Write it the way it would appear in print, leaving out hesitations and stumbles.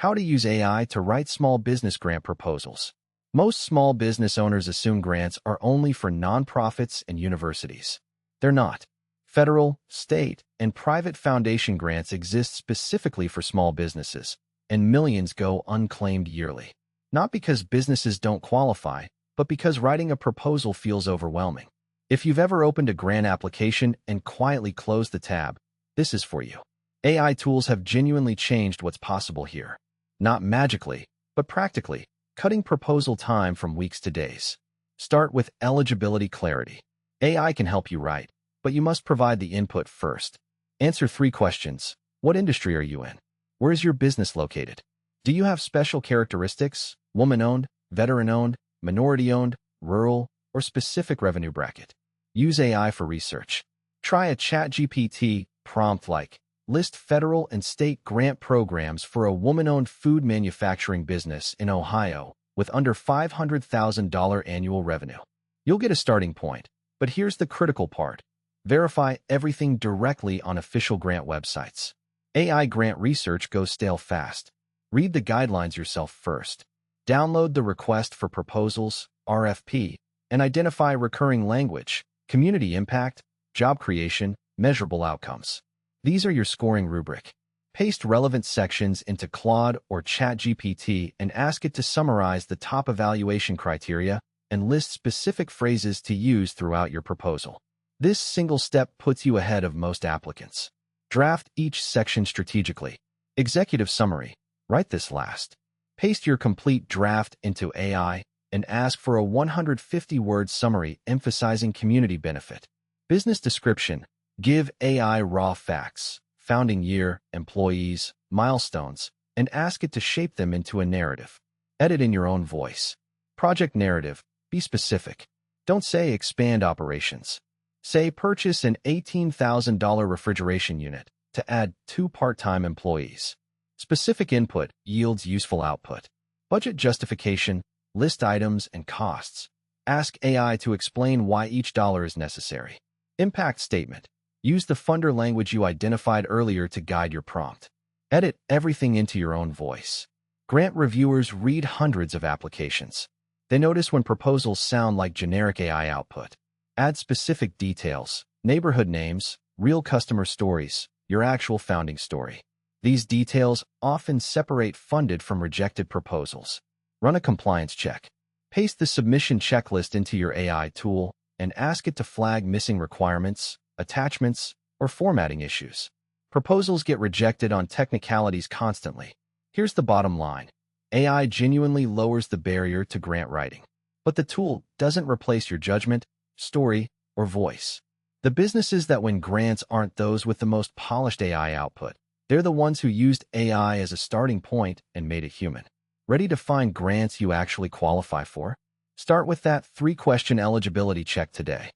How to use AI to write small business grant proposals. Most small business owners assume grants are only for nonprofits and universities. They're not. Federal, state, and private foundation grants exist specifically for small businesses, and millions go unclaimed yearly. Not because businesses don't qualify, but because writing a proposal feels overwhelming. If you've ever opened a grant application and quietly closed the tab, this is for you. AI tools have genuinely changed what's possible here. Not magically, but practically, cutting proposal time from weeks to days. Start with eligibility clarity. AI can help you write, but you must provide the input first. Answer 3 questions. What industry are you in? Where is your business located? Do you have special characteristics, woman-owned, veteran-owned, minority-owned, rural, or specific revenue bracket? Use AI for research. Try a ChatGPT prompt like, list federal and state grant programs for a woman-owned food manufacturing business in Ohio with under $500,000 annual revenue. You'll get a starting point, but here's the critical part. Verify everything directly on official grant websites. AI grant research goes stale fast. Read the guidelines yourself first. Download the Request for Proposals, RFP, and identify recurring language, community impact, job creation, measurable outcomes. These are your scoring rubric. Paste relevant sections into Claude or ChatGPT and ask it to summarize the top evaluation criteria and list specific phrases to use throughout your proposal. This single step puts you ahead of most applicants. Draft each section strategically. Executive summary. Write this last. Paste your complete draft into AI and ask for a 150-word summary emphasizing community benefit. Business description. Give AI raw facts, founding year, employees, milestones, and ask it to shape them into a narrative. Edit in your own voice. Project narrative. Be specific. Don't say expand operations. Say purchase an $18,000 refrigeration unit to add 2 part-time employees. Specific input yields useful output. Budget justification. List items and costs. Ask AI to explain why each dollar is necessary. Impact statement. Use the funder language you identified earlier to guide your prompt. Edit everything into your own voice. Grant reviewers read hundreds of applications. They notice when proposals sound like generic AI output. Add specific details, neighborhood names, real customer stories, your actual founding story. These details often separate funded from rejected proposals. Run a compliance check. Paste the submission checklist into your AI tool and ask it to flag missing requirements, attachments, or formatting issues. Proposals get rejected on technicalities constantly. Here's the bottom line. AI genuinely lowers the barrier to grant writing. But the tool doesn't replace your judgment, story, or voice. The businesses that win grants aren't those with the most polished AI output. They're the ones who used AI as a starting point and made it human. Ready to find grants you actually qualify for? Start with that 3-question eligibility check today.